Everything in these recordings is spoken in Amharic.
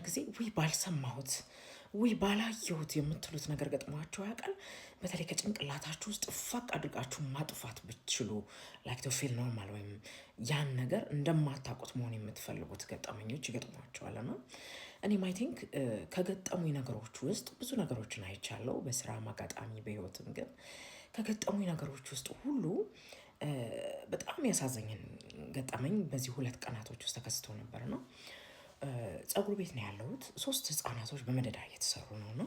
ጊዜ ውይ ባልሰማሁት ውይ ባላየሁት የምትሉት ነገር ገጥሟቸው ያውቃል? በተለይ ከጭንቅላታችሁ ውስጥ ፋቅ አድርጋችሁ ማጥፋት ብትችሉ ላይክ ቱ ፊል ኖርማል ወይም ያን ነገር እንደማታውቁት መሆን የምትፈልጉት ገጠመኞች ይገጥሟቸዋል። እና እኔም አይ ቲንክ ከገጠሙኝ ነገሮች ውስጥ ብዙ ነገሮችን አይቻለሁ፣ በስራ አጋጣሚ በህይወትም። ግን ከገጠሙኝ ነገሮች ውስጥ ሁሉ በጣም ያሳዘኝን ገጠመኝ በዚህ 2 ቀናቶች ውስጥ ተከስቶ ነበር ነው። ፀጉር ቤት ነው ያለሁት። 3 ህፃናቶች በመደዳ እየተሰሩ ነው እና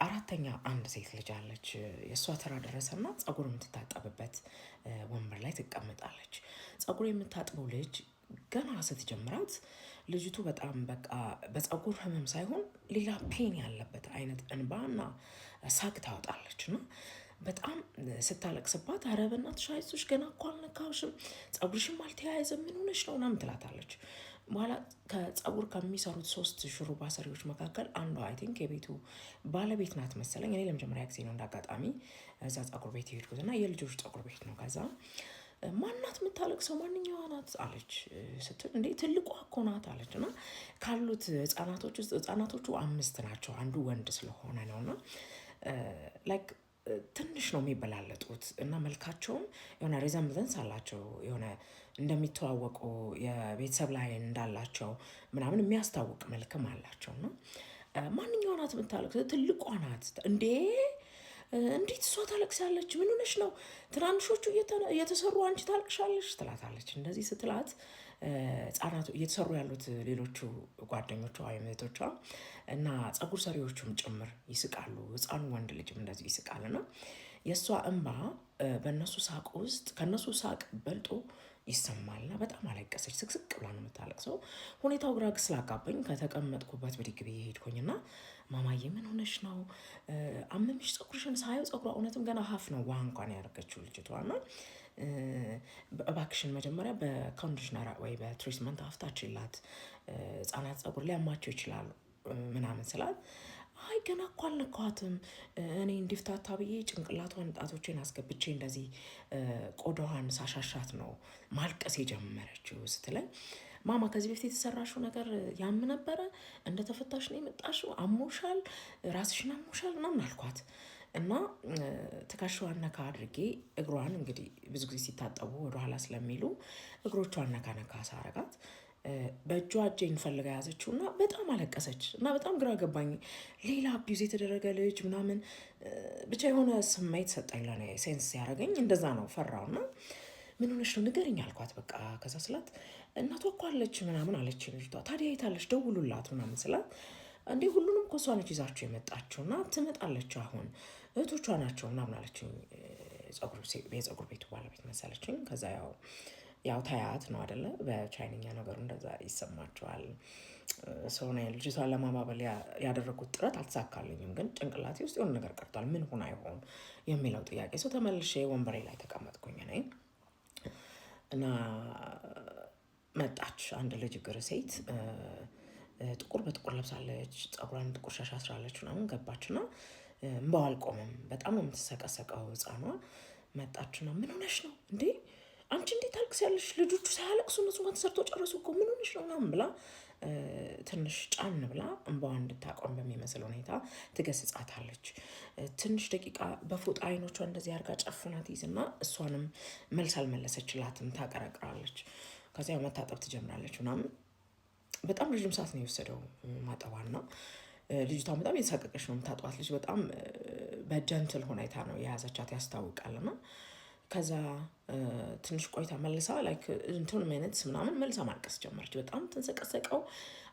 4ተኛ አንድ ሴት ልጅ አለች። የእሷ ተራ ደረሰና ፀጉር የምትታጠብበት ወንበር ላይ ትቀመጣለች። ፀጉር የምታጥበው ልጅ ገና ስትጀምራት ልጅቱ በጣም በቃ በፀጉር ህመም ሳይሆን ሌላ ፔን ያለበት አይነት እንባና ሳቅ ታወጣለች እና በጣም ስታለቅስባት ኧረ በእናትሽ አይዞሽ ገና እኮ አልነካውሽም፣ ፀጉርሽም አልተያያዘም፣ ምን ሆነሽ ነው ምናምን ትላታለች። በኋላ ከፀጉር ከሚሰሩት 3 ሹሩባ ሰሪዎች መካከል አንዷ አይ ቲንክ የቤቱ ባለቤት ናት መሰለኝ። እኔ ለመጀመሪያ ጊዜ ነው እንዳጋጣሚ እዛ ፀጉር ቤት የሄድኩት እና የልጆች ፀጉር ቤት ነው። ከዛ ማናት የምታለቅሰው ማንኛዋ ናት አለች ስትል፣ እንዴ ትልቋ እኮ ናት አለች። እና ካሉት ህጻናቶች ውስጥ ህጻናቶቹ 5 ናቸው፣ አንዱ ወንድ ስለሆነ ነው እና ላይክ ትንሽ ነው የሚበላለጡት እና መልካቸውም የሆነ ሪዘምብለንስ አላቸው፣ የሆነ እንደሚተዋወቁ የቤተሰብ ላይ እንዳላቸው ምናምን የሚያስታውቅ መልክም አላቸው። እና ማንኛዋ ናት የምታለቅሰው? ትልቋ ናት። እንዴ እንዴት እሷ ታለቅሳለች? ምን ሆነሽ ነው? ትናንሾቹ እየተሰሩ አንቺ ታለቅሻለሽ ትላታለች። እንደዚህ ስትላት ህጻናቱ እየተሰሩ ያሉት ሌሎቹ ጓደኞቿ ወይም እህቶቿ እና ፀጉር ሰሪዎቹም ጭምር ይስቃሉ። ህፃኑ ወንድ ልጅም እንደዚሁ ይስቃል። እና የእሷ እንባ በእነሱ ሳቅ ውስጥ ከእነሱ ሳቅ በልጦ ይሰማልና በጣም አለቀሰች። ስቅስቅ ብላ ነው የምታለቅሰው። ሁኔታው ግራ ስላጋባኝ ከተቀመጥኩበት ብድግ ብዬ ሄድኩኝና ማማዬ ምን ሆነሽ ነው? አመምሽ? ፀጉርሽን ሳየው ፀጉሯ እውነትም ገና ሀፍ ነው ውሃ እንኳን ያደረገችው ልጅቷና እባክሽን መጀመሪያ በኮንዲሽነር ወይ በትሪትመንት አፍታችላት፣ ህጻናት ፀጉር ሊያማቸው ይችላሉ ምናምን ስላት፣ አይ ገና እኮ አልነካኋትም እኔ እንዲፍታታ ብዬ ጭንቅላቷን ጣቶቼን አስገብቼ እንደዚህ ቆዳዋን ሳሻሻት ነው ማልቀስ የጀመረችው ስትለኝ፣ ማማ ከዚህ በፊት የተሰራሽው ነገር ያም ነበረ? እንደተፈታሽ ነው የመጣሽው? አሞሻል? ራስሽን አሞሻል? ምናምን አልኳት። እና ትከሻዋን ነካ አድርጌ እግሯን እንግዲህ ብዙ ጊዜ ሲታጠቡ ወደኋላ ስለሚሉ እግሮቿን ነካ ነካ ሳረጋት በእጇ እጄን ፈልጋ ያዘችው እና በጣም አለቀሰች። እና በጣም ግራ ገባኝ። ሌላ አቢዩዝ የተደረገ ልጅ ምናምን ብቻ የሆነ ስሜት ሰጠኝ፣ ለኔ ሴንስ ያደረገኝ እንደዛ ነው። ፈራውና ምን ሆነሽ ነው ንገሪኝ አልኳት። በቃ ከዛ ስላት እናቷ እኮ አለች ምናምን አለች ልጅቷ። ታዲያ የታለች? ደውሉላት ምናምን ስላት፣ እንዴ ሁሉንም እኮ እሷ ነች ይዛቸው የመጣችው እና ትመጣለች አሁን እህቶቿ ናቸው ምናምን አለችኝ። የፀጉር ቤቱ ባለቤት መሰለችኝ። ከዛ ያው ታያት ነው አደለ? በቻይንኛ ነገሩ እንደዛ ይሰማቸዋል። ሰው ልጅቷን ለማባበል ያደረጉት ጥረት አልተሳካልኝም፣ ግን ጭንቅላቴ ውስጥ የሆነ ነገር ቀርቷል። ምን ሆን አይሆን የሚለው ጥያቄ። ሰው ተመልሼ ወንበሬ ላይ ተቀመጥኩኝ ነኝ እና መጣች አንድ ልጅ እግር ሴት ጥቁር በጥቁር ለብሳለች፣ ፀጉሯን ጥቁር ሻሽ አስራለች ምናምን ገባችና እምባዋ አልቆመም። በጣም ነው የምትሰቀሰቀው ህፃኗ። መጣችና ምን ሆነሽ ነው እንዴ አንቺ እንዴት ታልቅሻለሽ? ልጆቹ ሳያለቅሱ እነሱ እንኳን ተሰርቶ ጨረሱ እኮ ምን ሆነሽ ነው ምናምን ብላ ትንሽ ጫን ብላ እንባዋን እንድታቆም በሚመስል ሁኔታ ትገስጻታለች። ትንሽ ደቂቃ በፎጣ አይኖቿ እንደዚህ አርጋ ጨፍና ትይዝና እሷንም መልስ አልመለሰችላትም፣ ታቀረቅራለች። ከዚያ መታጠብ ትጀምራለች ምናምን። በጣም ረዥም ሰዓት ነው የወሰደው ማጠቧና ልጅቷን በጣም የተሳቀቀች ነው የምታጥባት። ልጅ በጣም በጀንትል ሁኔታ ነው የያዘቻት ያስታውቃልና ከዛ ትንሽ ቆይታ መልሳ ላይክ እንትን ሚኒትስ ምናምን መልሳ ማልቀስ ጀመረች። በጣም ትንሰቀሰቀው።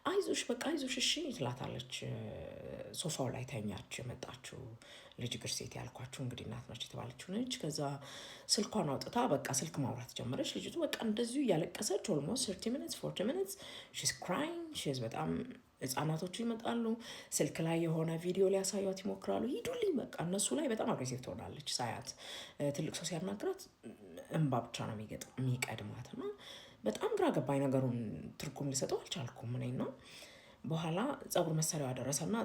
አይዞሽ በቃ አይዞሽ እሺ ትላታለች። ሶፋው ላይ ተኛች የመጣችው ልጅ እግር ሴት ያልኳችሁ እንግዲህ እናት ናቸው የተባለችው ነች። ከዛ ስልኳን አውጥታ በቃ ስልክ ማውራት ጀመረች። ልጅቱ በቃ እንደዚሁ እያለቀሰች ኦልሞስት 30 ሚኒትስ 40 ሚኒትስ ሺዝ ክራይንግ ሺዝ በጣም ህጻናቶቹ ይመጣሉ፣ ስልክ ላይ የሆነ ቪዲዮ ሊያሳዩት ይሞክራሉ። ሂዱልኝ በቃ እነሱ ላይ በጣም አግሬሲቭ ትሆናለች። ሳያት ትልቅ ሰው ሲያናግራት እንባ ብቻ ነው የሚቀድማት እና በጣም ግራ ገባኝ። ነገሩን ትርጉም ሊሰጠው አልቻልኩም እኔ ነው። በኋላ ፀጉር መሰሪያዋ ደረሰና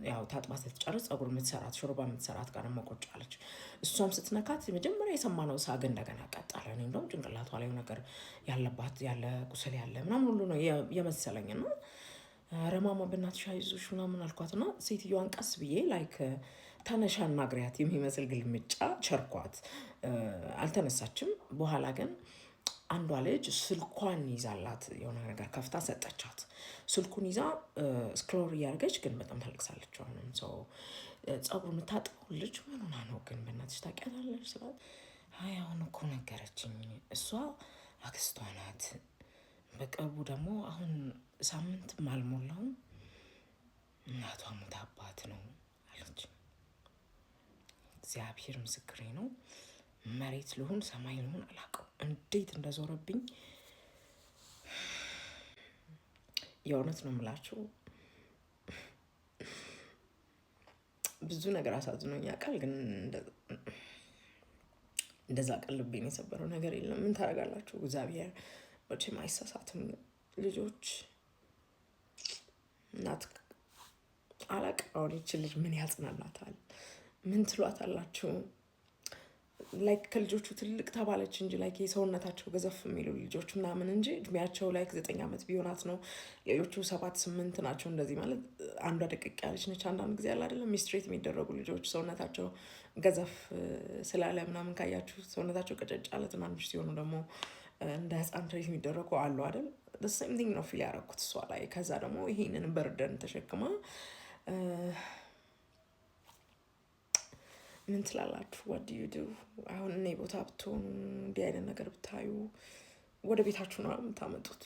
ያው ታጥባ ስትጨርስ ፀጉር የምትሰራት ሹሩባ የምትሰራት ጋር ቁጭ አለች። እሷም ስትነካት መጀመሪያ የሰማነው ሳግ እንደገና ቀጠለ። እኔ እንደውም ጭንቅላቷ ላይ ነገር ያለባት ያለ ቁስል ያለ ምናምን ሁሉ ነው የመሰለኝ እና ረማማ በእናትሽ አይዞሽ ምናምን አልኳትና ሴትዮዋን ቀስ ብዬ ላይክ ተነሻ ናግሪያት የሚመስል ግልምጫ ቸርኳት። አልተነሳችም። በኋላ ግን አንዷ ልጅ ስልኳን ይዛላት የሆነ ነገር ከፍታ ሰጠቻት። ስልኩን ይዛ ስክሮል እያደረገች ግን በጣም ታለቅሳለች። አሁንም ሰው ጸጉር የምታጥበው ልጅ ምን ሆና ነው ግን በእናትሽ ታውቂያታለሽ ስላት፣ አይ አሁን እኮ ነገረችኝ፣ እሷ አክስቷ ናት። በቅርቡ ደግሞ አሁን ሳምንትም አልሞላውም እናቷ ሞታባት ነው አለች። እግዚአብሔር ምስክሬ ነው። መሬት ልሁን ሰማይ ልሁን አላውቀው እንዴት እንደዞረብኝ የእውነት ነው የምላችሁ። ብዙ ነገር አሳዝኖኝ ያውቃል፣ ግን እንደዛ ቀን ልቤን የሰበረው ነገር የለም። ምን ታደርጋላችሁ? እግዚአብሔር መቼም አይሳሳትም። ልጆች እናት አላቅም። አሁን ይችን ልጅ ምን ያጽናናታል? ምን ትሏታላችሁ? ላይክ ከልጆቹ ትልቅ ተባለች እንጂ ላይክ የሰውነታቸው ገዘፍ የሚሉ ልጆች ምናምን እንጂ እድሜያቸው ላይክ 9 ዓመት ቢሆናት ነው። ሌሎቹ 7 8 ናቸው። እንደዚህ ማለት አንዷ ደቅቅ ያለች ነች። አንዳንድ ጊዜ ያለ አይደለም ሚስትሬት የሚደረጉ ልጆች ሰውነታቸው ገዘፍ ስላለ ምናምን ካያችሁ ሰውነታቸው ቀጨጭ ያለ ትናንሽ ሲሆኑ ደግሞ እንደ ህፃን ትሬት የሚደረጉ አሉ አይደል? ሴም ቲንግ ነው ፊል ያደረኩት እሷ ላይ። ከዛ ደግሞ ይሄንን በርደን ተሸክማ ምን ትላላችሁ? ዋት ዩ ዱ? አሁን እኔ ቦታ ብትሆኑ እንዲህ አይነት ነገር ብታዩ ወደ ቤታችሁ ነው የምታመጡት።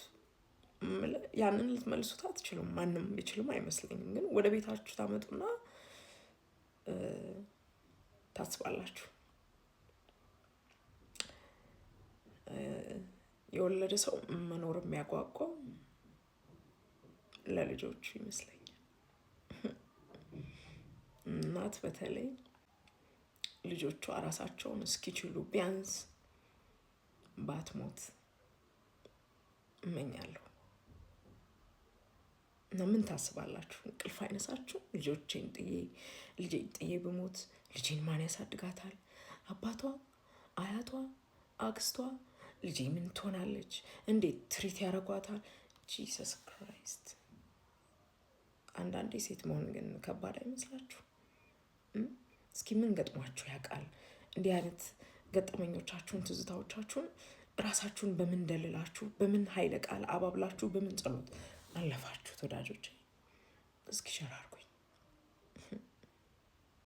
ያንን ልትመልሱት አትችሉም። ማንም ቢችልም አይመስለኝም። ግን ወደ ቤታችሁ ታመጡና ታስባላችሁ። የወለደ ሰው መኖር የሚያጓጓው ለልጆቹ ይመስለኛል። እናት በተለይ ልጆቿ ራሳቸውን እስኪችሉ ቢያንስ ባትሞት እመኛለሁ። እና ምን ታስባላችሁ? እንቅልፍ አይነሳችሁ? ልጄን ጥዬ ብሞት ልጄን ማን ያሳድጋታል? አባቷ፣ አያቷ፣ አክስቷ ልጄ ምን ትሆናለች? እንዴት ትሪት ያደርጓታል? ጂሰስ ክራይስት። አንዳንዴ ሴት መሆን ግን ከባድ አይመስላችሁ? እስኪ ምን ገጥሟችሁ ያውቃል? እንዲህ አይነት ገጠመኞቻችሁን፣ ትዝታዎቻችሁን ራሳችሁን በምን ደልላችሁ፣ በምን ኃይለ ቃል አባብላችሁ፣ በምን ጸሎት አለፋችሁት? ወዳጆች እስኪ ሸራሩ